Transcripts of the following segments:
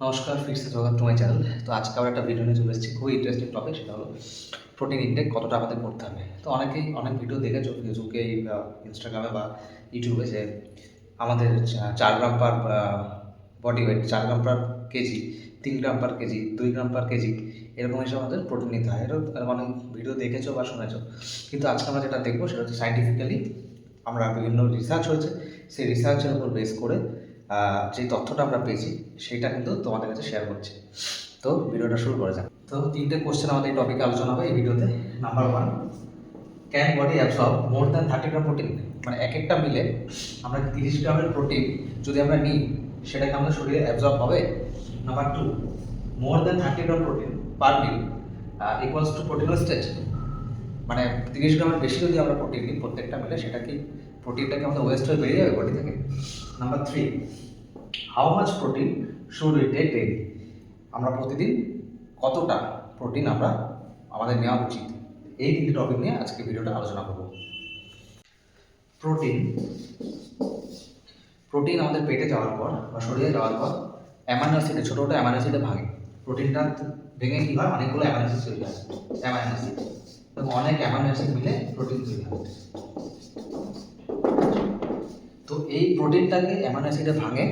নমস্কার, ফিরছে স্বাগত টু মাই চ্যানেল। তো আজকে আবার একটা ভিডিও নিয়ে চলে এসেছি, খুবই ইন্টারেস্টিং টপিক। সেটা হলো প্রোটিন ইনটেক কতটা আমাদের করতে হবে। তো অনেকেই অনেক ভিডিও দেখেছো ফেসবুকে, ইনস্টাগ্রামে বা ইউটিউবে, যে আমাদের 4 গ্রাম পার বডি ওয়েট, 4 গ্রাম পার কেজি, 3 গ্রাম পার কেজি, 2 গ্রাম পার কেজি, এরকম হিসেবে আমাদের প্রোটিন নিতে হয়। এটা অনেক ভিডিও দেখেছো বা শুনেছো, কিন্তু আজকে আমরা যেটা দেখবো সেটা হচ্ছে সাইন্টিফিক্যালি আমরা বিভিন্ন রিসার্চ হয়েছে, সেই রিসার্চের উপর বেস করে যে তথ্যটা আমরা পেয়েছি সেইটা কিন্তু তোমাদের কাছে শেয়ার করছি। তো ভিডিওটা শুরু করা যাক। তো 3টে কোশ্চেন আমাদের এই টপিকে আলোচনা হবে এই ভিডিওতে। Number 1, can body absorb more than 30 gram protein? মানে এক একটা মিলে আমরা 30 গ্রামের প্রোটিন যদি আমরা নিই, সেটাকে আমাদের শরীরে অ্যাবসর্ব হবে? Number 2, more than 30 gram protein per meal equals to protein wastage? মানে 30 গ্রামের বেশি যদি আমরা প্রোটিন নিই প্রত্যেকটা মিলে, সেটা কি প্রোটিনটাকে আমাদের ওয়েস্ট হয়ে বেরিয়ে যাবে বডি থেকে? Number 3, how much protein should we take daily? আমরা প্রতিদিন কতটা প্রোটিন আমাদের নেওয়া উচিত? এই 3টে টপিক নিয়ে আজকে ভিডিওটা আলোচনা করব। প্রোটিন প্রোটিন আমাদের পেটে যাওয়ার পর বা শরীরে যাওয়ার পর অ্যামাইনো অ্যাসিডে, ছোটো ছোটো অ্যামাইনো অ্যাসিডে ভাঙে। প্রোটিনটা ভেঙে কী হয়, অনেকগুলো অ্যামাইনো অ্যাসিড তৈরি হয়, অ্যামাইনো অ্যাসিড। এবং অনেক অ্যামাইনো অ্যাসিড মিলে প্রোটিন তৈরি হয়। তো এই প্রোটিনটাকে অ্যামাইনো অ্যাসিডে ভাঙে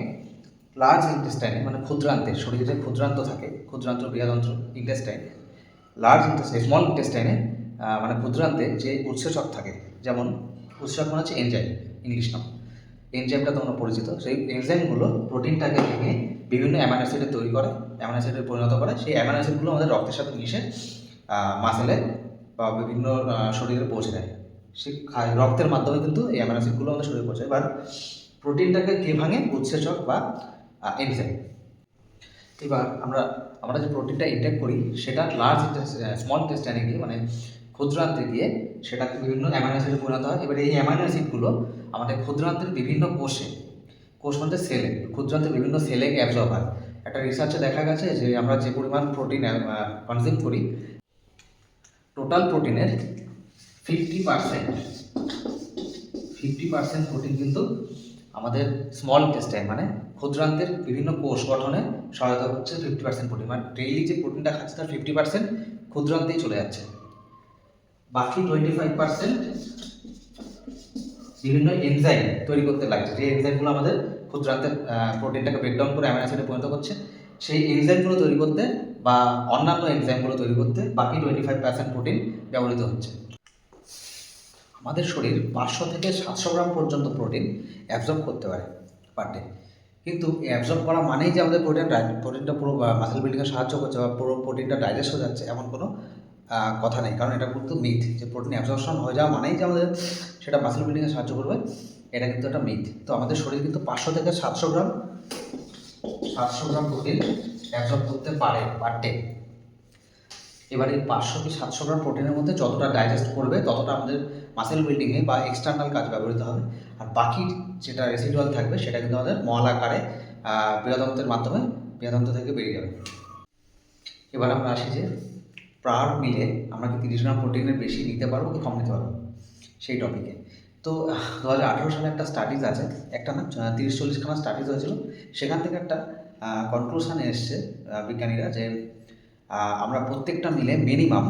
লার্জ ইন্টেস্টাইনে, মানে ক্ষুদ্রান্তে, শরীরে যে ক্ষুদ্রান্ত থাকে, ক্ষুদ্রান্ত বৃহদন্ত্র ইন্টেস্টাইন, লার্জ ইন্টেস্টাইন, স্মল ইন্টেস্টাইনে, মানে ক্ষুদ্রান্তে যে উৎসেচক থাকে, যেমন উৎসেচক মানে হচ্ছে এনজাইম, ইংলিশ নাম। এনজাইমটা তোমরা পরিচিত। সেই এনজাইমগুলো প্রোটিনটাকে ভেঙে বিভিন্ন অ্যামাইনো অ্যাসিডে তৈরি করে, অ্যামাইনো অ্যাসিডে পরিণত করে। সেই অ্যামাইনো অ্যাসিডগুলো আমাদের রক্তের সাথে মিশে মাসেলে বা বিভিন্ন শরীরে পৌঁছে দেয়। সে রক্তের মাধ্যমে কিন্তু এই অ্যামাইনো অ্যাসিডগুলো আমাদের শরীরে পৌঁছায়। এবার প্রোটিনটাকে কে ভাঙে? উৎসেচক বা এনজাইম। এবার আমরা যে প্রোটিনটা ইনটেক করি, সেটা স্মল ইন্টেস্টাইনে গিয়ে, মানে ক্ষুদ্রান্তে গিয়ে, সেটাকে বিভিন্ন অ্যামাইনো অ্যাসিডে পরিণত হয়। এবার এই অ্যামাইনো অ্যাসিডগুলো আমাদের ক্ষুদ্রান্তের বিভিন্ন কোষে, কোষ মানে সেলে, ক্ষুদ্রান্তের বিভিন্ন সেলে অ্যাবজর্ব হয়। একটা রিসার্চে দেখা গেছে যে আমরা যে পরিমাণ প্রোটিন কনজিউম করি, টোটাল প্রোটিনের 50% 50% প্রোটিন কিন্তু আমাদের স্মল ইন্টেস্টাইন, মানে ক্ষুদ্রান্তের বিভিন্ন কোষ গঠনে সহায়তা হচ্ছে 50% প্রোটিন। মানে ডেইলি যে প্রোটিনটা খাচ্ছে তার 50% ক্ষুদ্রান্তেই চলে যাচ্ছে। বাকি 25% বিভিন্ন এনজাইম তৈরি করতে লাগছে, যে এনজাইমগুলো আমাদের ক্ষুদ্রান্তের প্রোটিনটাকে ব্রেকডাউন করে অ্যামাইনো অ্যাসিডে পরিণত করছে। সেই এনজাইমগুলো তৈরি করতে বা অন্যান্য এনজাইমগুলো তৈরি করতে বাকি 25% প্রোটিন ব্যবহৃত হচ্ছে। আমাদের শরীর 500 থেকে 700 গ্রাম পর্যন্ত প্রোটিন অ্যাবজর্ব করতে পারে পার ডে। কিন্তু অ্যাবজর্ব করা মানেই যে আমাদের প্রোটিনটা পুরো মাসেল বিল্ডিংয়ে সাহায্য করছে বা পুরো প্রোটিনটা ডাইজেস্ট হয়ে যাচ্ছে, এমন কোনো কথা নেই। কারণ এটা কিন্তু মিথ যে প্রোটিন অ্যাবজর্পশন হয়ে যাওয়া মানেই যে আমাদের সেটা মাসেল বিল্ডিংয়ে সাহায্য করবে, এটা কিন্তু একটা মিথ। তো আমাদের শরীর কিন্তু 500 থেকে 700 গ্রাম প্রোটিন অ্যাবজর্ব করতে পারে পার ডে। এবার এই 500 কি 700 গ্রাম প্রোটিনের মধ্যে যতটা ডাইজেস্ট করবে ততটা আমাদের মাসেল বিল্ডিংয়ে বা এক্সটার্নাল কাজ ব্যবহৃত হবে। আর বাকি যেটা রেসিডুয়াল থাকবে সেটা কিন্তু আমাদের মল আকারে বৃহদন্ত্রের মাধ্যমে বৃহদন্ত্র থেকে বেরিয়ে যাবে। এবার আমরা আসি যে পার মিলে আমরা কি 30 গ্রাম প্রোটিনের বেশি নিতে পারবো কি কম নিতে পারবো, সেই টপিকে। তো 2018 সালে একটা স্টাডিজ আছে, একটা না 30-40খানা স্টাডিজ হয়েছিল। সেখান থেকে একটা কনক্লুশনে এসছে বিজ্ঞানীরা যে আমরা প্রত্যেকটা মিলে মিনিমাম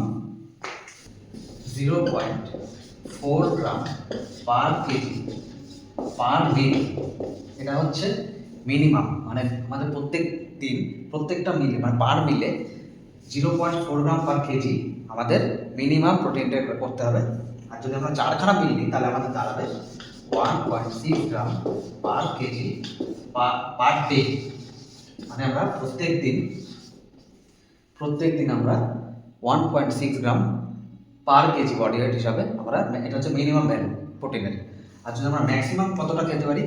0.4 গ্রাম পার কেজি পার মিল, এটা হচ্ছে মিনিমাম। মানে আমাদের প্রত্যেকটা মিলে, মানে পার মিলে 0.4 গ্রাম পার কেজি আমাদের মিনিমাম প্রোটিনটা করতে হবে। আর যদি আমরা 4খানা মিল নিই তাহলে আমাদের দাঁড়াবে 1.6 গ্রাম পার কেজি পার ডে। মানে আমরা প্রত্যেক দিন আমরা 1.6 গ্রাম পার কেজি বডি ওয়েট হিসাবে আমরা, এটা হচ্ছে মিনিমাম ভ্যালু প্রোটিনের। আর যদি আমরা ম্যাক্সিমাম কতটা খেতে পারি,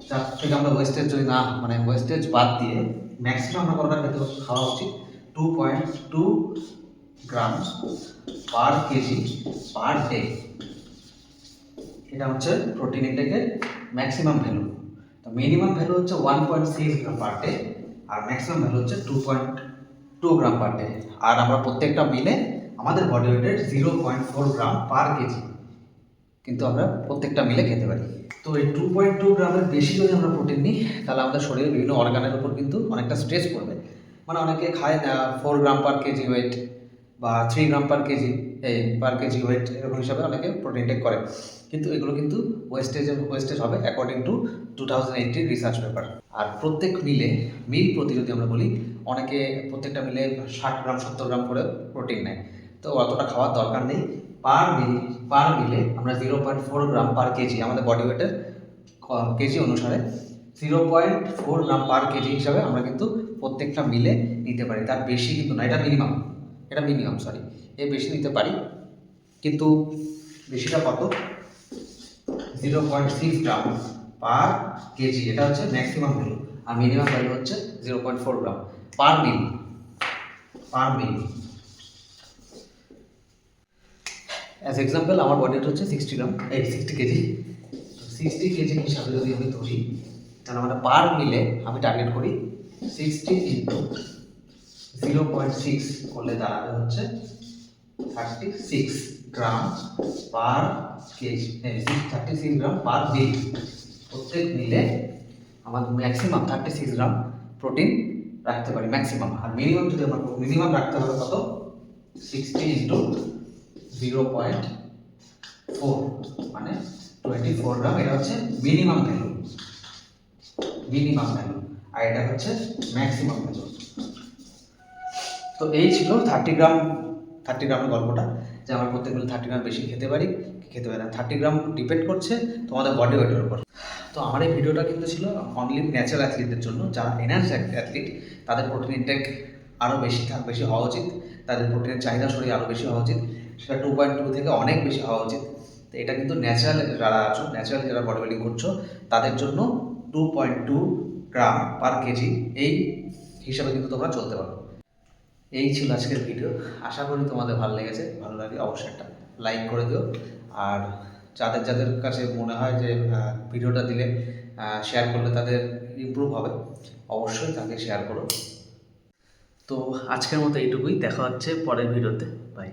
তার থেকে আমরা ওয়েস্টেজ যদি না, মানে ওয়েস্টেজ বাদ দিয়ে ম্যাক্সিমাম আমরা কতটা খাওয়া উচিত, 2.2 গ্রাম পার কেজি পার ডে। এটা হচ্ছে প্রোটিন ইনটেকের ম্যাক্সিমাম ভ্যালু। তো মিনিমাম ভ্যালু হচ্ছে 1.6 গ্রাম পার ডে, আর ম্যাক্সিমাম ভ্যালু হচ্ছে 2.2 গ্রাম পার ডে। আর আমরা প্রত্যেকটা মিলে আমাদের বডি ওয়েটের 0.4 গ্রাম পার কেজি কিন্তু আমরা প্রত্যেকটা মিলে খেতে পারি। তো এই 2.2 গ্রামের বেশি যদি আমরা প্রোটিন নিই তাহলে আমাদের শরীরের বিভিন্ন অর্গানের উপর কিন্তু অনেকটা স্ট্রেস পড়বে। মানে অনেকে খায় 4 গ্রাম পার কেজি ওয়েট বা 3 গ্রাম পার কেজি পার কেজি ওয়েট এরকম হিসাবে অনেকে প্রোটিন টেক করে, কিন্তু এগুলো কিন্তু ওয়েস্টেজ হবে অ্যাকর্ডিং টু 2018 রিসার্চ পেপার। আর প্রত্যেক মিল প্রতি যদি আমরা বলি, অনেকে প্রত্যেকটা মিলে 60 গ্রাম 70 গ্রাম করে প্রোটিন নেয়, তো অতটা খাওয়ার দরকার নেই। পার মিলে আমরা 0.4 গ্রাম পার কেজি আমাদের বডি ওয়েটের কেজি অনুসারে 0.4 গ্রাম পার কেজি হিসাবে আমরা কিন্তু প্রত্যেকটা মিলে নিতে পারি। তার বেশি কিন্তু না, এটা মিনিমাম সরি, এর বেশি নিতে পারি। কিন্তু বেশিটা কত? 0.6 গ্রাম পার কেজি, এটা হচ্ছে ম্যাক্সিমাম ভ্যালু, আর মিনিমাম ভ্যালু হচ্ছে 0.4 গ্রাম পার মিল। অ্যাজ এক্সাম্পল আমার বডি ওয়েট হচ্ছে 60 কেজি। তো 60 কেজি হিসাবে যদি আমি ধরি, তাহলে আমরা পার মিলে আমি টার্গেট করি 60 ইন্টু 0.6 করলে দাঁড়াবে হচ্ছে 36 গ্রাম পার কেজি, 36 গ্রাম পার মিল। প্রত্যেক মিলে আমাদের ম্যাক্সিমাম 36 গ্রাম প্রোটিন রাখতে পারি ম্যাক্সিমাম। আর মিনিমাম যদি আমরা মিনিমাম রাখতে হবে কত? 60 ইন্টু 0.4 মানে 24 গ্রাম। এটা হচ্ছে মিনিমাম ভ্যালু, আর এটা হচ্ছে ম্যাক্সিমাম ভ্যালু। তো এই ছিল 30 গ্রামের গল্পটা, যে আমরা প্রত্যেকগুলো 30 গ্রাম বেশি খেতে পারি না। 30 গ্রাম ডিপেন্ড করছে তোমাদের বডি ওয়েটের উপর। তো আমার এই ভিডিওটা কিন্তু ছিল অনলি ন্যাচারাল অ্যাথলিটদের জন্য। যারা এনহান্স অ্যাথলিট তাদের প্রোটিন ইনটেক আরও বেশি হওয়া উচিত, তাদের প্রোটিনের চাহিদা শরীরে আরও বেশি হওয়া উচিত, সেটা 2.2 থেকে অনেক বেশি হওয়া উচিত। তো এটা কিন্তু ন্যাচারালি যারা বডি বিল্ডিং করছো তাদের জন্য 2.2 গ্রাম পার কেজি এই হিসাবে কিন্তু তোমরা চলতে পারো। এই ছিল আজকের ভিডিও, আশা করি তোমাদের ভালো লেগেছে। ভালো লাগলে অবশ্যই একটা লাইক করে দিও, আর যাদের কাছে মনে হয় যে ভিডিওটা দিলে শেয়ার করলে তাদের ইমপ্রুভ হবে, অবশ্যই তাকে শেয়ার করো। তো আজকের মতো এইটুকুই, দেখা হচ্ছে পরের ভিডিওতে, বাই।